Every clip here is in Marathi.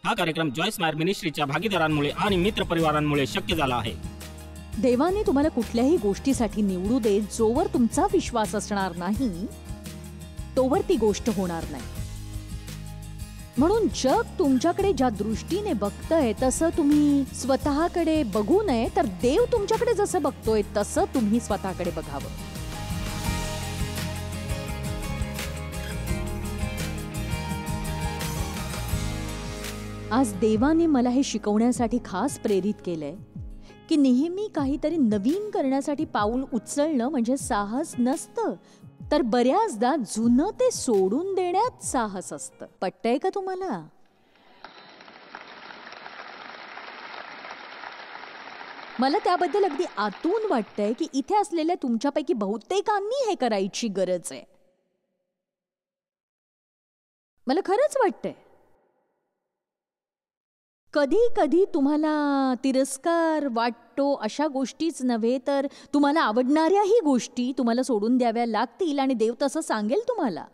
हा कार्यक्रम जॉयस मायर मिनिस्ट्रीच्या भागीदारांमुळे आणि मित्रपरिवारांमुळे शक्य झाला आहे. देवाने तुम्हाला कुठल्याही गोष्टीसाठी निवडू देत जोवर तुमचा विश्वास असणार नाही तोवर ती गोष्ट होणार नाही. म्हणून जग तुमच्याकडे ज्या दृष्टीने बघतंय तसं तुम्ही स्वतःकडे बघू नये, तर देव तुमच्याकडे जसं बघतोय तसं तुम्ही स्वतःकडे बघावं. आज देवाने मला हे शिकवण्यासाठी खास प्रेरित केलंय की नेहमी काहीतरी नवीन करण्यासाठी पाऊल उचलणं म्हणजे साहस नसतं, तर बऱ्याचदा जुनं ते सोडून देण्यात साहस असतं. पटतंय का तुम्हाला? मला त्याबद्दल अगदी आतून वाटतंय की इथे असलेल्या तुमच्यापैकी बहुतेकांनी हे करायची गरज आहे. मला खरंच वाटतंय. कधी कधी तुम्हाला तिरस्कार वाटतो अशा गोष्टीच नव्हे, तर तुम्हाला आवडणाऱ्याही गोष्टी तुम्हाला सोडून द्याव्या लागतील आणि देव तसं सांगेल तुम्हाला.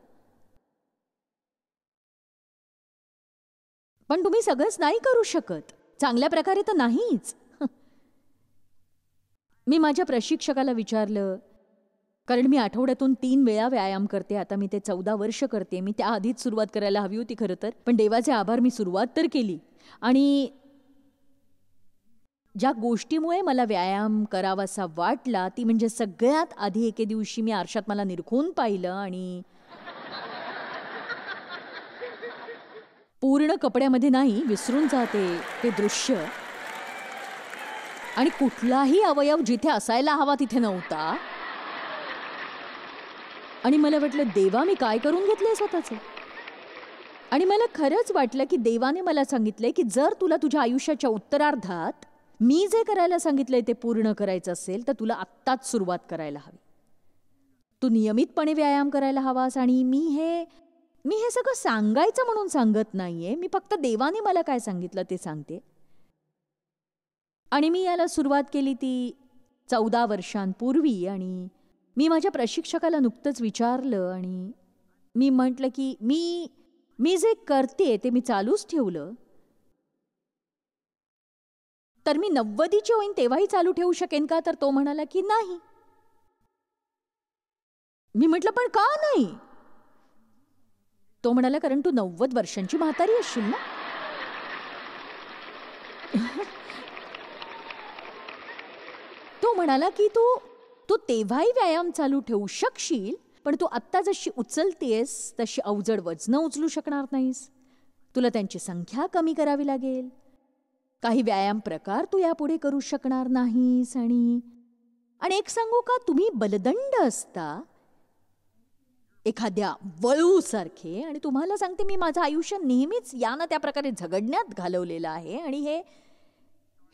पण तुम्ही सगळंच नाही करू शकत, चांगल्या प्रकारे तर नाहीच. मी माझ्या प्रशिक्षकाला विचारलं, कारण मी आठवड्यातून 3 वेळा व्यायाम करते. आता मी ते 14 वर्ष करते. मी त्याआधीच सुरुवात करायला हवी होती खरं तर, पण देवाचे आभार, मी सुरुवात तर केली. आणि ज्या गोष्टीमुळे मला व्यायाम करावासा वाटला ती म्हणजे सगळ्यात आधी एके दिवशी मी आरशात मला निरखून पाहिलं आणि पूर्ण कपड्यामध्ये नाही, विसरून जाते ते दृश्य, आणि कुठलाही अवयव जिथे असायला हवा तिथे नव्हता. आणि मला वाटलं, देवा मी काय करून घेतलंय स्वतःचं. आणि मला खरंच वाटलं की देवाने मला सांगितलंय की जर तुला तुझ्या आयुष्याच्या उत्तरार्धात मी जे करायला सांगितलंय ते पूर्ण करायचं असेल तर तुला आत्ताच सुरुवात करायला हवी. तू नियमितपणे व्यायाम करायला हवास. आणि मी हे सगळं सांगायचं म्हणून सांगत नाहीये, मी फक्त देवाने मला काय सांगितलं ते सांगते. आणि मी याला सुरुवात केली ती 14 वर्षांपूर्वी. आणि मी माझ्या प्रशिक्षकाला नुकतंच विचारलं आणि मी म्हटलं की मी जे करते ते मी चालूच ठेवलं तर मी 90ची होईन तेव्हाही चालू ठेवू शकेन का? तर तो म्हणाला की नाही. मी म्हटलं पण का नाही? तो म्हणाला कारण तू 90 वर्षांची म्हातारी असशील ना. तो म्हणाला की तू तेव्हाही व्यायाम चालू ठेवू शकशील, पण तू आत्ता जशी उचलतेस तशी अवजड वजनं उचलू शकणार नाहीस. तुला त्यांची संख्या कमी करावी लागेल. काही व्यायाम प्रकार तू यापुढे करू शकणार नाहीस. आणि एक सांगू का, तुम्ही बलदंड असता एखाद्या वळूसारखे. आणि तुम्हाला सांगते, मी माझं आयुष्य नेहमीच या ना त्या प्रकारे झगडण्यात घालवलेलं आहे. आणि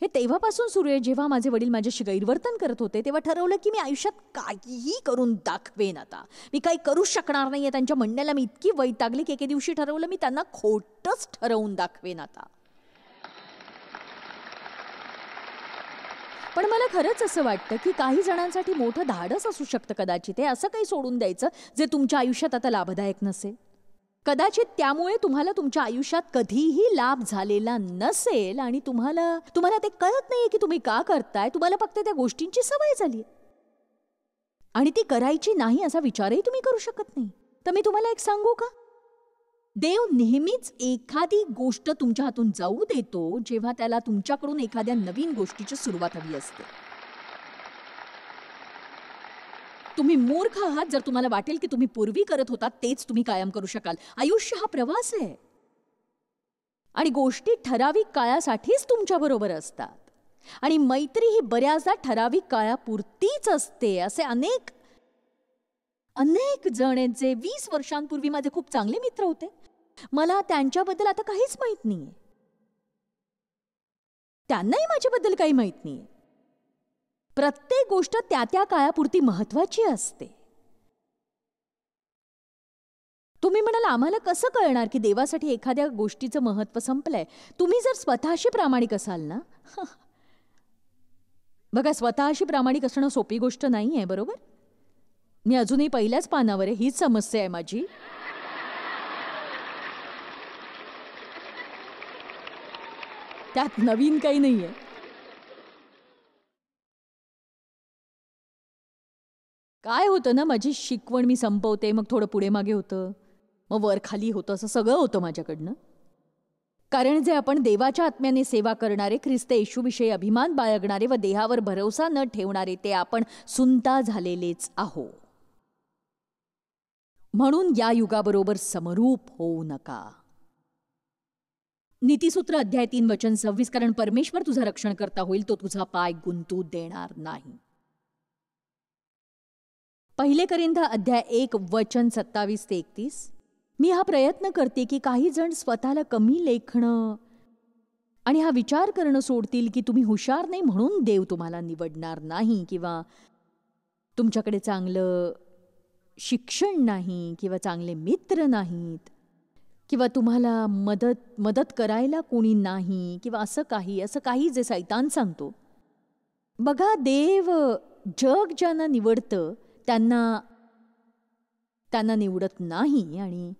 हे तेव्हापासून सुरू आहे, जेव्हा माझे वडील माझ्याशी गैरवर्तन करत होते तेव्हा ठरवलं की मी आयुष्यात काहीही करून दाखवेन. आता मी काही करू शकणार नाहीये. त्यांच्या म्हणण्याला मी इतकी वैतागली की एके दिवशी ठरवलं मी त्यांना खोटंच ठरवून दाखवेन आता. पण मला खरंच असं वाटतं की काही जणांसाठी मोठं धाडस असू शकतं कदाचित हे असं काही सोडून द्यायचं जे तुमच्या आयुष्यात आता लाभदायक नसेल. कदाचित त्यामुळे तुम्हाला तुमच्या आयुष्यात कधीही लाभ झालेला नसेल आणि तुम्हाला ते कळत नाहीये की तुम्ही का करताय. तुम्हाला फक्त त्या गोष्टींची सवय झाली आणि ती करायची नाही असा विचारही तुम्ही करू शकत नाही. तर मी तुम्हाला एक सांगू का, देव नेहमीच एखादी गोष्ट तुमच्या हातून जाऊ देतो जेव्हा त्याला तुमच्याकडून एखाद्या नवीन गोष्टीची सुरुवात हवी असते. तुम्ही मूर्ख आहात जर तुम्हाला वाटेल की तुम्ही पूर्वी करत होता तेच तुम्ही कायम करू शकाल. आयुष्य हा प्रवास आहे आणि गोष्टी ठराविक काळासाठीच तुमच्या बरोबर असतात. आणि मैत्री ही बऱ्याचदा ठराविक काळापुरतीच असते. असे अनेक जण आहेत जे 20 वर्षांपूर्वी माझे खूप चांगले मित्र होते. मला त्यांच्याबद्दल आता काहीच माहित नाहीये, त्यांनाही माझ्याबद्दल काही माहित नाहीये. प्रत्येक गोष्ट त्या काळापुरती महत्वाची असते. तुम्ही म्हणाल आम्हाला कसं कळणार की देवासाठी एखाद्या गोष्टीचं महत्व संपलंय? तुम्ही जर स्वतःशी प्रामाणिक असाल ना. बघा, स्वतःशी प्रामाणिक असणं सोपी गोष्ट नाही आहे, बरोबर? मी अजूनही पहिल्याच पानावर आहे, हीच समस्या आहे माझी. त्यात नवीन काही नाहीये. काय होतं ना, माझी शिकवण मी संपवते, मग थोडं पुढे मागे होतं, मग वर खाली होतं, असं सगळं होतं माझ्याकडनं. कारण जे आपण देवाच्या आत्म्याने सेवा करणारे, ख्रिस्त येशूविषयी अभिमान बाळगणारे व देहावर भरोसा न ठेवणारे, ते आपण सुंता झालेलेच आहो. म्हणून या युगाबरोबर समरूप होऊ नका. नीतिसूत्र अध्याय 3 वचन 26. कारण परमेश्वर तुझा रक्षणकर्ता होईल, तो तुझा पाय गुंतू देणार नाही. पहिले कोरिंथ अध्याय 1 वचन 27 ते 31. मी हा प्रयत्न करते की काही जण स्वतःला कमी लेखणं आणि हा विचार करणं सोडतील की तुम्ही हुशार नाही म्हणून देव तुम्हाला निवडणार नाही, किंवा तुमच्याकडे चांगलं शिक्षण नाही, किंवा चांगले मित्र नाहीत, किंवा तुम्हाला मदत करायला कोणी नाही, किंवा असं काही जे सैतान सांगतो. बघा, देव जग ज्यांना निवडतं त्यांना निवडत नाही. आणि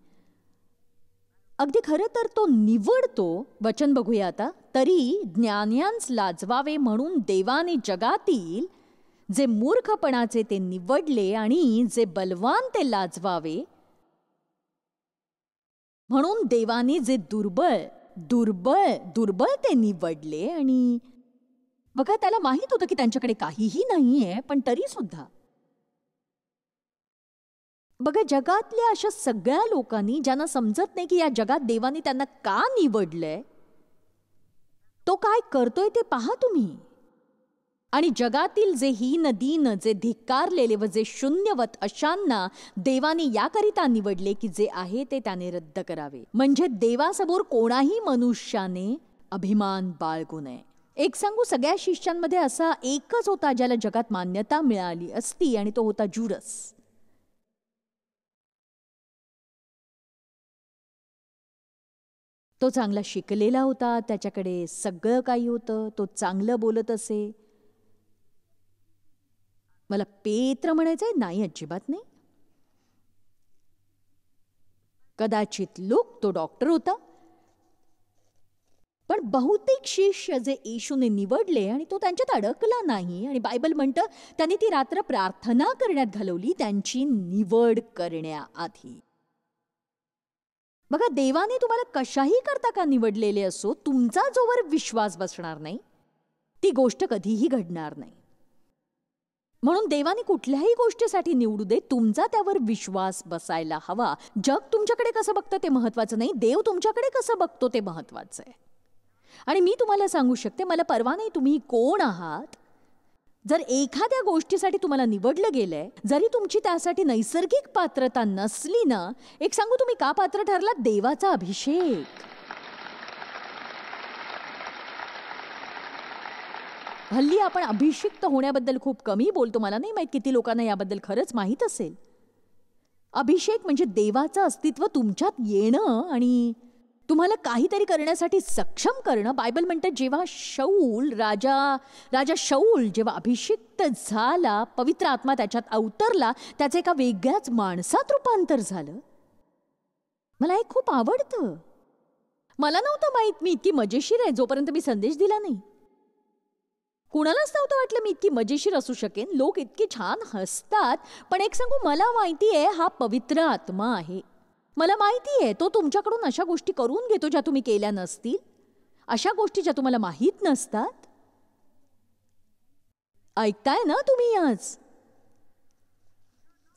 अगदी खरं तर तो निवडतो. वचन बघूया आता. तरी ज्ञान्यांस लाजवावे म्हणून देवाने जगातील जे मूर्खपणाचे ते निवडले, आणि जे बलवान ते लाजवावे म्हणून देवाने जे दुर्बळ ते निवडले. आणि बघा, त्याला माहित होतं की त्यांच्याकडे काहीही नाहीये, पण तरी सुद्धा बघा, जगातल्या अशा सगळ्या लोकांनी ज्यांना समजत नाही की या जगात देवाने त्यांना का निवडलंय, तो काय करतोय ते पहा तुम्ही. आणि जगातील जे हीन दीन, जे धिक्कारलेले व जे शून्यवत, अशांना देवाने याकरिता निवडले की जे आहे ते त्याने रद्द करावे, म्हणजे देवासमोर कोणाही मनुष्याने अभिमान बाळगू नये. एक सांगू, सगळ्या शिष्यांमध्ये असा एकच होता ज्याला जगात मान्यता मिळाली असती, आणि तो होता जुडस. तो चांगला शिकलेला होता, त्याच्याकडे सगळं काही होतं, तो चांगलं बोलत असे. मला पेत्र म्हणायचंय नाही, अजिबात नाही. कदाचित लोक तो डॉक्टर होता, पण बहुतेक शिष्य जे येशूने निवडले आणि तो त्यांच्यात अडकला नाही. आणि बायबल म्हणतं त्याने ती रात्र प्रार्थना करण्यात घालवली त्यांची निवड करण्याआधी. बघा, देवाने तुम्हाला कशाही करता का निवडलेले असो, तुमचा जोवर विश्वास बसणार नाही ती गोष्ट कधीही घडणार नाही. म्हणून देवाने कुठल्याही गोष्टीसाठी निवडू दे, तुमचा त्यावर विश्वास बसायला हवा. जग तुमच्याकडे कसं बघतं ते महत्वाचं नाही, देव तुमच्याकडे कसं बघतो ते महत्वाचं आहे. आणि मी तुम्हाला सांगू शकते, मला परवा नाही तुम्ही कोण आहात. जर एखाद्या गोष्टीसाठी तुम्हाला निवडलं गेलंय, जरी तुमची त्यासाठी नैसर्गिक पात्रता नसली ना, एक सांगू, तुम्ही का पात्र ठरलात? देवाचा अभिषेक. हल्ली आपण अभिषिक्त होण्याबद्दल खूप कमी बोलतो. मला नाही माहित किती लोकांना याबद्दल खरंच माहीत असेल. अभिषेक म्हणजे देवाचं अस्तित्व तुमच्यात येणं आणि तुम्हाला काहीतरी करण्यासाठी सक्षम करणं. बायबल म्हणतं जेव्हा राजा शौल जेव्हा अभिषिक्त झाला, पवित्र आत्मा त्याच्यात अवतरला, त्याचं एका वेगळ्याच माणसात रूपांतर झालं. मला हे खूप आवडतं. मला नव्हतं माहित मी इतकी मजेशीर आहे जोपर्यंत मी संदेश दिला नाही. कुणालाच नव्हतं वाटलं मी इतकी मजेशीर असू शकेन. लोक इतके छान हसतात, पण एक सांगू, मला माहिती आहे हा पवित्र आत्मा आहे. मला माहिती आहे तो तुमच्याकडून अशा गोष्टी करून घेतो ज्या तुम्ही केल्या नसतील, अशा गोष्टी ज्या तुम्हाला माहीत नसतात. ऐकताय ना तुम्ही? आज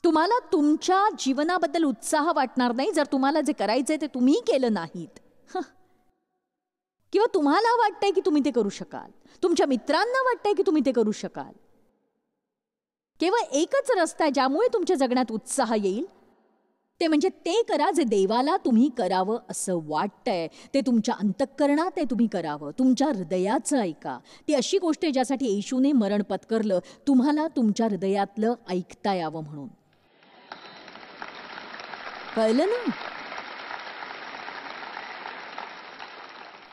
तुम्हाला तुमच्या जीवनाबद्दल उत्साह वाटणार नाही जर तुम्हाला जे करायचंय ते तुम्ही केलं नाहीत. किंवा तुम्हाला वाटतंय की तुम्ही ते करू शकाल, तुमच्या मित्रांना वाटतंय की तुम्ही ते करू शकाल. केवळ एकच रस्ता आहे ज्यामुळे तुमच्या जगण्यात उत्साह येईल, ते म्हणजे ते करा जे देवाला तुम्ही करावं असं वाटतंय. ते तुमच्या अंतःकरणात आहे, तुम्ही करावं. तुमच्या हृदयाचं ऐका. ती अशी गोष्ट आहे ज्यासाठी येशूने मरण पत्करलं, तुम्हाला तुमच्या हृदयातलं ऐकता यावं म्हणून. कळलं ना?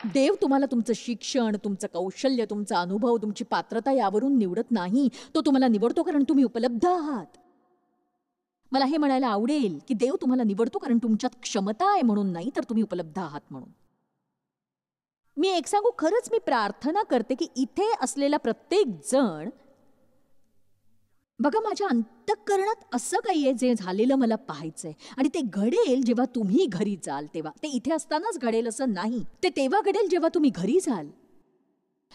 देव तुम्हाला तुमचं शिक्षण, तुमचं कौशल्य, तुमचा अनुभव, तुमची पात्रता यावरून निवडत नाही. तो तुम्हाला निवडतो कारण तुम्ही उपलब्ध आहात. मला हे म्हणायला आवडेल की देव तुम्हाला निवडतो कारण तुमच्यात क्षमता आहे म्हणून नाही, तर तुम्ही उपलब्ध आहात म्हणून. मी एक सांगू, खरंच मी प्रार्थना करते की इथे असलेला प्रत्येक जण, बघा माझ्या अंतःकरणात असं काही आहे जे झालेलं मला पाहायचंय आणि ते घडेल जेव्हा तुम्ही घरी जाल तेव्हा. ते इथे असतानाच घडेल असं नाही, ते तेव्हा घडेल जेव्हा तुम्ही घरी जाल.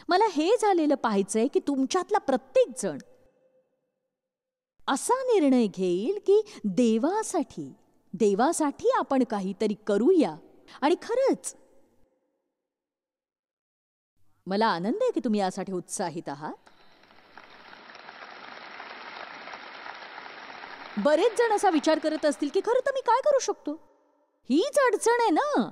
मला हे झालेलं पाहायचंय की तुमच्यातला प्रत्येक जण असा निर्णय घेईल की देवासाठी आपण काहीतरी करूया. आणि खरंच मला आनंद आहे की तुम्ही यासाठी उत्साहित आहात. बरेच जण असा विचार करत असतील की खरं तर मी काय करू शकतो, हीच अडचण आहे ना.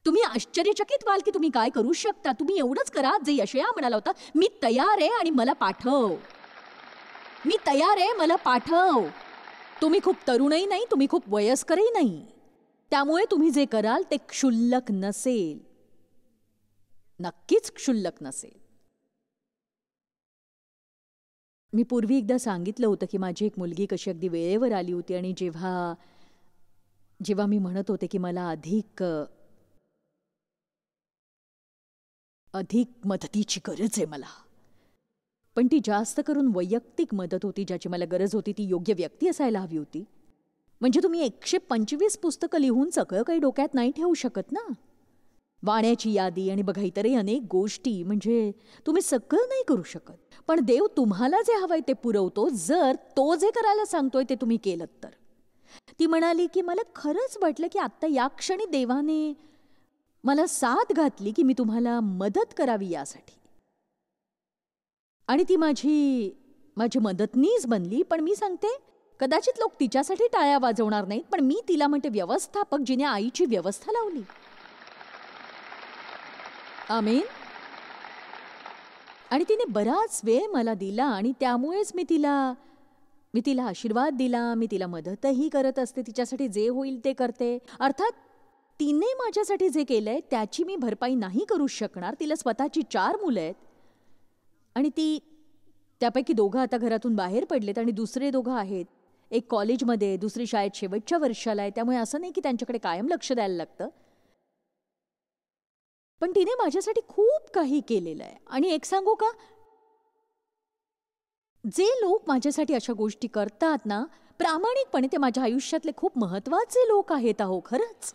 तुम्ही आश्चर्यचकित व्हाल की तुम्ही काय करू शकता. तुम्ही एवढंच करा जे यशया म्हणाला होता, मी तयार आहे आणि मला पाठव. मी तयार आहे, मला पाठव. तुम्ही खूप तरुणही नाही, तुम्ही खूप वयस्करही नाही, त्यामुळे तुम्ही जे कराल ते क्षुल्लक नसेल, नक्कीच क्षुल्लक नसेल. मी पूर्वी एकदा सांगितलं होतं की माझी एक मुलगी कशी अगदी वेळेवर आली होती आणि जेव्हा मी म्हणत होते की मला अधिक मदतीची गरज आहे मला, पण ती जास्त करून वैयक्तिक मदत होती. ज्याची मला गरज होती ती योग्य व्यक्ती असायला हवी होती. म्हणजे तुम्ही 125 पुस्तकं लिहून सगळं काही डोक्यात नाही ठेवू शकत ना. वाण्याची यादी आणि बघा इतरही अनेक गोष्टी, म्हणजे तुम्ही सगळं नाही करू शकत. पण देव तुम्हाला जे हवंय ते पुरवतो, जर तो जे करायला सांगतोय ते तुम्ही केलं तर. ती म्हणाली की मला खरंच वाटलं की आत्ता या क्षणी देवाने मला साथ घातली की मी तुम्हाला मदत करावी यासाठी. आणि ती माझी मदतनीस बनली. पण मी सांगते, कदाचित लोक तिच्यासाठी टाळ्या वाजवणार नाहीत, पण मी तिला म्हणते व्यवस्थापक जिने आईची व्यवस्था लावली. आमेन. आणि तिने बराच वेळ मला दिला आणि त्यामुळेच मी तिला आशीर्वाद दिला. मी तिला मदतही करत असते, तिच्यासाठी जे होईल ते करते. अर्थात तिने माझ्यासाठी जे केलंय त्याची मी भरपाई नाही करू शकणार. तिला स्वतःची 4 मुलं आहेत आणि त्यापैकी 2 आता घरातून बाहेर पडलेत आणि दुसरे 2 आहेत. एक कॉलेजमध्ये, दुसरी शाळेत शेवटच्या वर्षाला आहे. त्यामुळे असं नाही की त्यांच्याकडे कायम लक्ष द्यायला लागतं. पण तिने माझ्यासाठी खूप काही केलेलं आहे. आणि एक सांगू का, जे लोक माझ्यासाठी अशा गोष्टी करतात ना, प्रामाणिकपणे ते माझ्या आयुष्यातले खूप महत्वाचे लोक आहेत. अहो खरंच.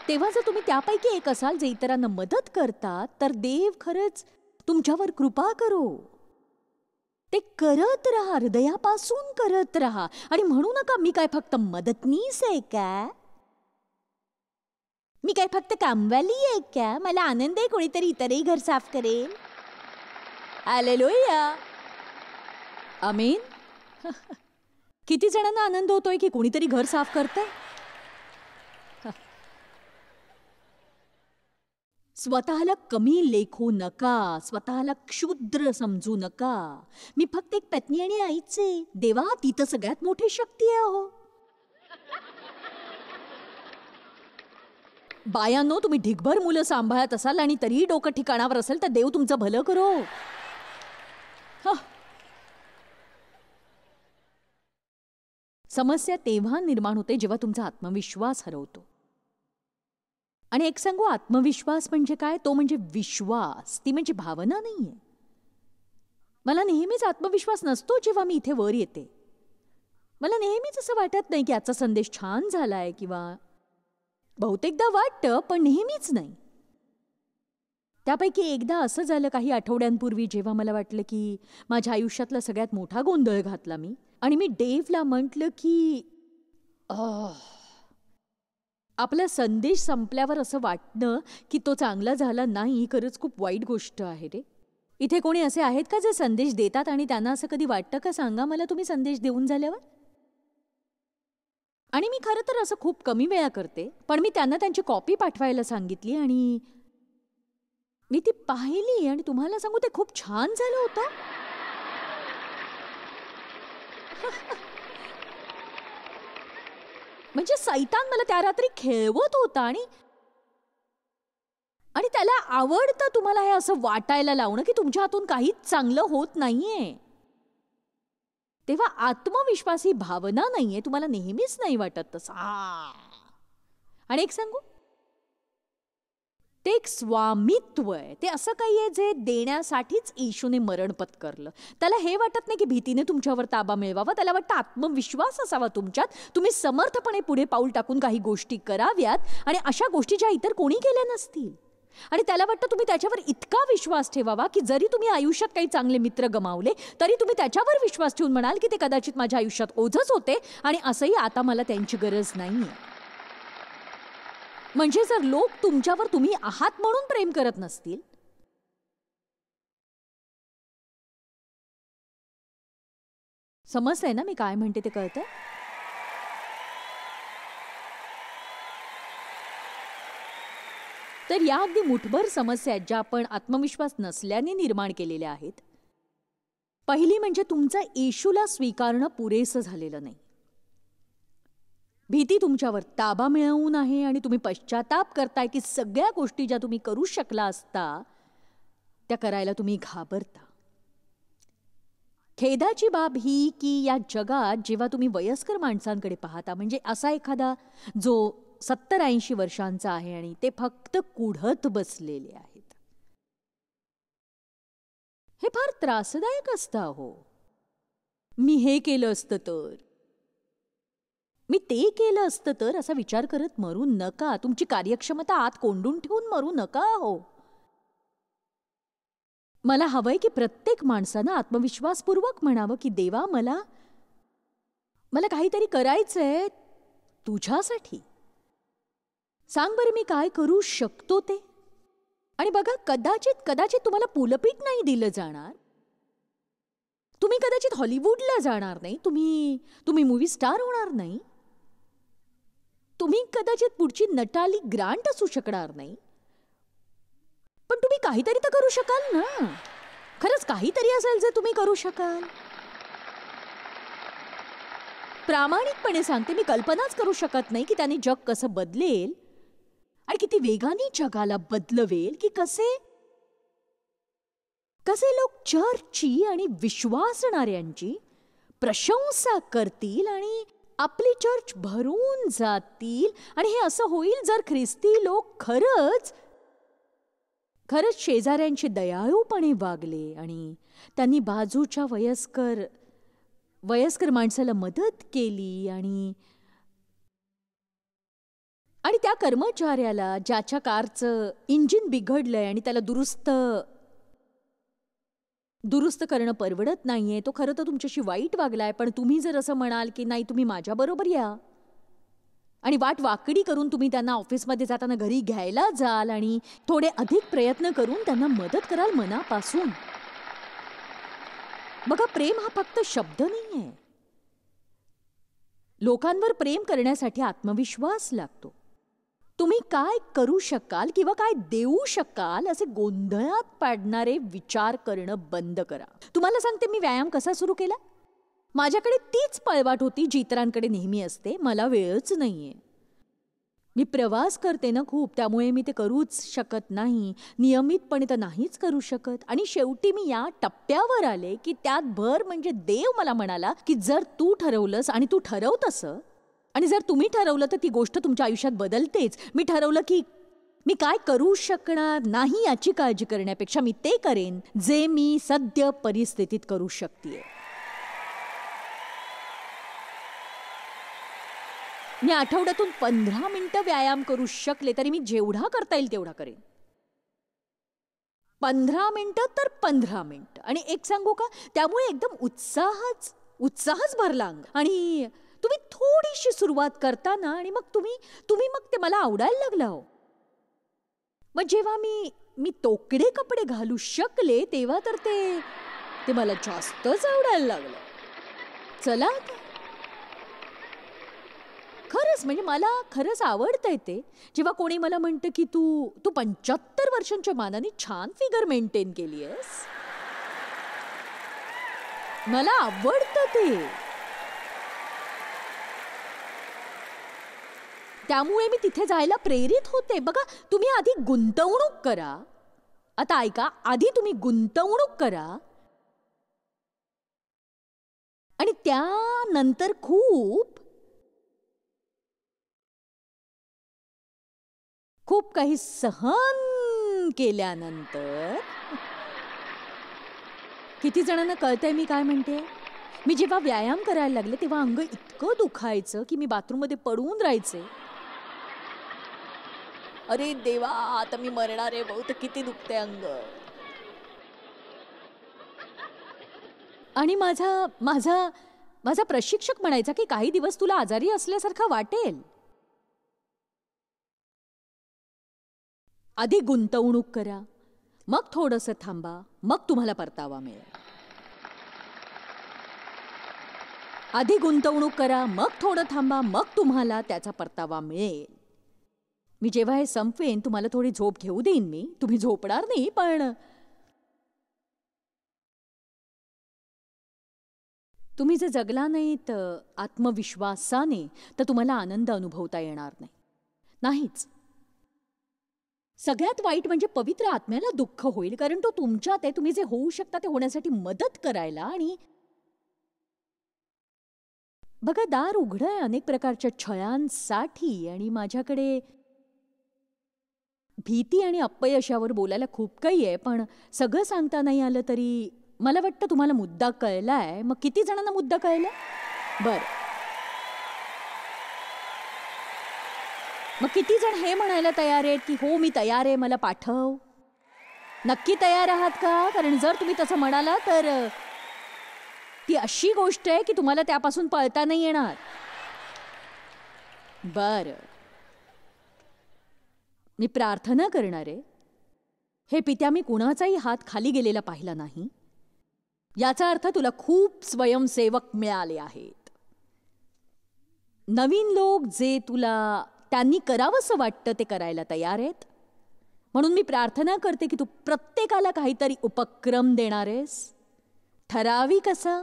तेव्हा जर तुम्ही त्यापैकी एक असाल जे इतरांना मदत करतात, तर देव खरंच तुमच्यावर कृपा करो. ते करत राहा, हृदयापासून करत राहा. आणि म्हणू नका मी काय फक्त मदतनीस आहे का, मी काय फक्त कामवाली आहे का, मला आनंद आहे कोणीतरी इतरही घर साफ करेल. हालेलुया. आमेन. किती जणांना आनंद होतोय की कोणीतरी घर साफ करतंय. स्वतःला कमी लेखू नका, स्वतःला क्षुद्र समजू नका. मी फक्त एक पत्नी आणि आईच आहे. देवा, ती तर सगळ्यात मोठी शक्ती आहे. अहो बायांनो, तुम्ही ढिगभर मुलं सांभाळत असाल आणि तरीही डोकं ठिकाणावर असेल तर देव तुमचं भलं करो. समस्या तेव्हा निर्माण होते जेव्हा तुमचा आत्मविश्वास हरवतो. आणि एक सांगू, आत्मविश्वास म्हणजे काय, तो म्हणजे विश्वास, ती म्हणजे भावना नाहीये. मला नेहमीच आत्मविश्वास नसतो जेव्हा मी इथे वर येते. मला नेहमीच असं वाटत नाही की आजचा संदेश छान झालाय, किंवा बहुतेकदा वाटतं पण नेहमीच नाही. त्यापैकी एकदा असं झालं काही आठवड्यांपूर्वी, जेव्हा मला वाटलं की माझ्या आयुष्यातला सगळ्यात मोठा गोंधळ घातला मी. आणि मी डेव्हला म्हटलं की आपला संदेश संपल्यावर असं वाटणं की तो चांगला झाला नाही, ही खरंच खूप वाईट गोष्ट आहे रे. इथे कोणी असे आहेत का जे संदेश देतात आणि त्यांना असं कधी वाटतं का, सांगा मला तुम्ही संदेश देऊन झाल्यावर. आणि मी खरं तर असं खूप कमी वेळा करते, पण मी त्यांना त्यांची कॉपी पाठवायला सांगितली आणि मी ती पाहिली आणि तुम्हाला सांगू ते खूप छान झालं होतं. म्हणजे सैतान मला त्या रात्री खेळवत होता आणि त्याला आवडतं तुम्हाला हे असं वाटायला लावणं की तुमच्या हातून काहीच चांगलं होत नाहीये. तेव्हा आत्मविश्वास ही भावना नाहीये, तुम्हाला नेहमीच नाही वाटत तसा. आणि एक सांगू, ते एक स्वामित्व आहे. ते असं काही आहे जे देण्यासाठीच येशूने मरण पत्करलं. त्याला हे वाटत नाही की भीतीने तुमच्यावर ताबा मिळवावा. त्याला वाटतं आत्मविश्वास असावा तुमच्यात, तुम्ही समर्थपणे पुढे पाऊल टाकून काही गोष्टी कराव्यात आणि अशा गोष्टी ज्या इतर कोणी केल्या नसतील. आणि त्याला वाटतं तुम्ही त्याच्यावर इतका विश्वास ठेवावा की जरी तुम्ही आयुष्यात काही चांगले मित्र गमावले तरी तुम्ही त्याच्यावर विश्वास ठेवून म्हणाल की ते कदाचित माझ्या आयुष्यात ओझंच होते आणि असंही आता मला त्यांची गरज नाहीये. म्हणजे जर लोक तुमच्यावर तुम्ही आहात म्हणून प्रेम करत नसतील, समजतंय ना मी काय म्हणते ते कळतंय? तर या अगदी मुठभर समस्या आहेत ज्या आपण आत्मविश्वास नसल्याने निर्माण केलेल्या आहेत. पहिली म्हणजे तुमचं येशूला स्वीकारणं पुरेसं झालेलं नाही. भीती तुमच्यावर ताबा मिळवून आहे आणि तुम्ही पश्चाताप करताय की सगळ्या गोष्टी ज्या तुम्ही करू शकला असता त्या करायला तुम्ही घाबरता. खेदाची बाब ही की या जगात जेव्हा तुम्ही वयस्कर माणसांकडे पाहता, म्हणजे असा एखादा जो 70-80 वर्षांचा आहे आणि ते फक्त कुढत बसलेले आहेत, हे फार त्रासदायक असतं. हो, मी हे केलं असतं तर, मी ते केलं असतं तर, असा विचार करत मरू नका. तुमची कार्यक्षमता आत कोंडून ठेवून मरू नका. हो, मला हवंय की प्रत्येक माणसानं आत्मविश्वासपूर्वक म्हणावं की देवा, मला काहीतरी करायचंय तुझ्यासाठी. सांग बरं मी काय करू शकतो ते. आणि बघा, कदाचित तुम्हाला पुलपीठ नाही दिलं जाणार. तुम्ही कदाचित हॉलिवूडला जाणार नाही. तुम्ही मूव्ही स्टार होणार नाही. तुम्ही कदाचित पुढची नटाली ग्रांट असू शकणार नाही. पण तुम्ही काहीतरी तर करू शकाल ना. खरंच काहीतरी असेल जे तुम्ही करू शकाल. प्रामाणिकपणे सांगते, मी कल्पनाच करू शकत नाही की त्याने जग कसं बदलेल आणि किती वेगाने जगाला बदलवेल, की कसे लोक चर्चची आणि विश्वासणाऱ्यांची प्रशंसा करतील आणि आपली चर्च भरून जातील. आणि हे असं होईल जर ख्रिस्ती लोक खरंच शेजाऱ्यांशी दयाळूपणे वागले आणि त्यांनी बाजूच्या वयस्कर माणसाला मदत केली आणि त्या कर्मचाऱ्याला ज्याच्या कारचं इंजिन बिघडलंय आणि त्याला दुरुस्त करणं परवडत नाहीये, तो खरं तर तुमच्याशी वाईट वागलाय, पण तुम्ही जर असं म्हणाल की नाही, तुम्ही माझ्याबरोबर या आणि वाट वाकडी करून तुम्ही त्यांना ऑफिसमध्ये जाताना घरी घ्यायला जाल आणि थोडे अधिक प्रयत्न करून त्यांना मदत कराल मनापासून. बघा, प्रेम हा फक्त शब्द नाहीये. लोकांवर प्रेम करण्यासाठी आत्मविश्वास लागतो. तुम्ही काय करू शकाल किंवा काय देऊ शकाल असे गोंधळात पाडणारे विचार करणं बंद करा. तुम्हाला सांगते, मी व्यायाम कसा सुरू केला. माझ्याकडे तीच पळवाट होती जी इतरांकडे नेहमी असते. मला वेळच नाहीये. मी प्रवास करते ना खूप, त्यामुळे मी ते करूच शकत नाही. नियमितपणे तर नाहीच करू शकत. आणि शेवटी मी या टप्प्यावर आले की त्यात भर म्हणजे देव मला म्हणाला की जर तू ठरवलंस आणि तू ठरव तसं, आणि जर तुम्ही ठरवलं तर ती गोष्ट तुमच्या आयुष्यात बदलतेच. मी ठरवलं की मी काय करू शकणार नाही याची काळजी करण्यापेक्षा मी ते करेन जे मी सद्य परिस्थितीत करू शकते. मी आठवड्यातून 15 मिनिटं व्यायाम करू शकले तरी मी जेवढा करता येईल तेवढा करेन. 15 मिनिटं तर 15 मिनिटं. आणि एक सांगू का, त्यामुळे एकदम उत्साहच भरला अंग. आणि तुम्ही थोडीशी सुरुवात करताना आणि मग तुम्ही मग ते मला आवडायला लागलं. हो, मग जेव्हा मी तोकडे कपडे घालू शकले तेव्हा तर ते मला जास्तच आवडायला लागलं. चला आता, खरंच म्हणजे मला खरंच आवडतंय ते. जेव्हा कोणी मला म्हणतं की तू 75 वर्षांच्या मानाने छान फिगर मेंटेन केली आहेस, मला आवडतं ते. त्यामुळे मी तिथे जायला प्रेरित होते. बघा, तुम्ही आधी गुंतवणूक करा. आता ऐका, आधी तुम्ही गुंतवणूक करा आणि त्यानंतर खूप खूप काही सहन केल्यानंतर किती जणांना कळतंय मी काय म्हणते? मी जेव्हा व्यायाम करायला लागले तेव्हा अंग इतकं दुखायचं की मी बाथरूममध्ये पडून राहायचे. अरे देवा, आता मी मरणार आहे, बहुत किती दुखते अंग. आणि माझा माझा माझा प्रशिक्षक म्हणायचा की काही दिवस तुला आजारी असल्यासारखं वाटेल. आधी गुंतवणूक करा, मग थोडंसं थांबा, मग तुम्हाला परतावा मिळेल. आधी गुंतवणूक करा, मग थोडं थांबा, मग तुम्हाला त्याचा परतावा मिळेल. मी जेव्हा हे संपवेन तुम्हाला थोडी झोप घेऊ देईन मी. तुम्ही झोपणार नाही, पण तुम्ही जर जगला नाहीत आत्मविश्वासाने तर तुम्हाला आनंद अनुभवता येणार नाही. नाहीच. सगळ्यात वाईट म्हणजे पवित्र आत्म्याला दुःख होईल, कारण तो तुमच्यात आहे. तुम्ही जे होऊ शकता ते होण्यासाठी मदत करायला. आणि बघा, दार उघडं आहे अनेक प्रकारच्या छळांसाठी. आणि माझ्याकडे भीती आणि अपयशावर बोलायला खूप काही आहे, पण सगळं सांगता नाही आलं तरी मला वाटतं तुम्हाला मुद्दा कळलाय. मग किती जणांना मुद्दा कळलाय? बरं, मग किती जण हे म्हणायला तयार आहेत की हो मी तयार आहे, मला पाठव? नक्की तयार आहात का? कारण जर तुम्ही तसं म्हणाला तर ती अशी गोष्ट आहे की तुम्हाला त्यापासून पळता नाही येणार. बरं, मी प्रार्थना करणार आहे. हे पित्या, मी कुणाचाही हात खाली गेलेला पाहिला नाही. याचा अर्थ तुला खूप स्वयंसेवक मिळाले आहेत. नवीन लोक जे तुला त्यांनी करावंसं वाटतं ते करायला तयार आहेत. म्हणून मी प्रार्थना करते की तू प्रत्येकाला काहीतरी उपक्रम देणार आहेस, ठराविक असा.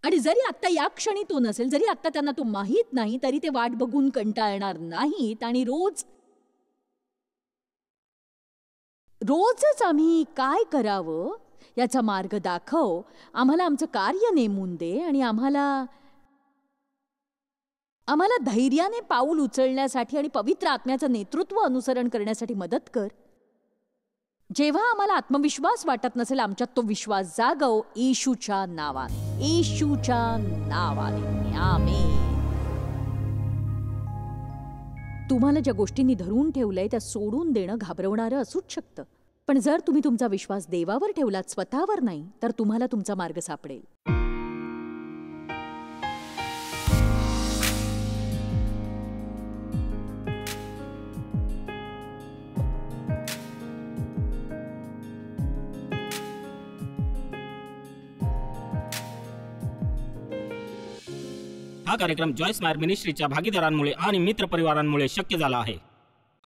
आणि जरी आत्ता या क्षणी तो नसेल, जरी आत्ता त्यांना तो माहीत नाही, तरी ते वाट बघून कंटाळणार नाहीत. आणि रोजच आम्ही काय करावं याचा मार्ग दाखव. आम्हाला आमचं कार्य नेमून दे आणि आम्हाला धैर्याने पाऊल उचलण्यासाठी आणि पवित्र आत्म्याचं नेतृत्व अनुसरण करण्यासाठी मदत कर. जेव्हा आम्हाला आत्मविश्वास वाटत नसेल, आमच्यात तो विश्वास जागव. येशूच्या नावाने, येशूच्या नावाने, आमेन. तुम्हाला ज्या गोष्टींनी धरून ठेवलंय त्या सोडून देणं घाबरवणारं असूच शकतं, पण जर तुम्ही तुमचा विश्वास देवावर ठेवलात, स्वतःवर नाही, तर तुम्हाला तुमचा मार्ग सापडेल. हा कार्यक्रम जॉयस मायर मिनिस्ट्रीच्या भागीदारांमुळे आणि मित्रपरिवारांमुळे शक्य झाला आहे.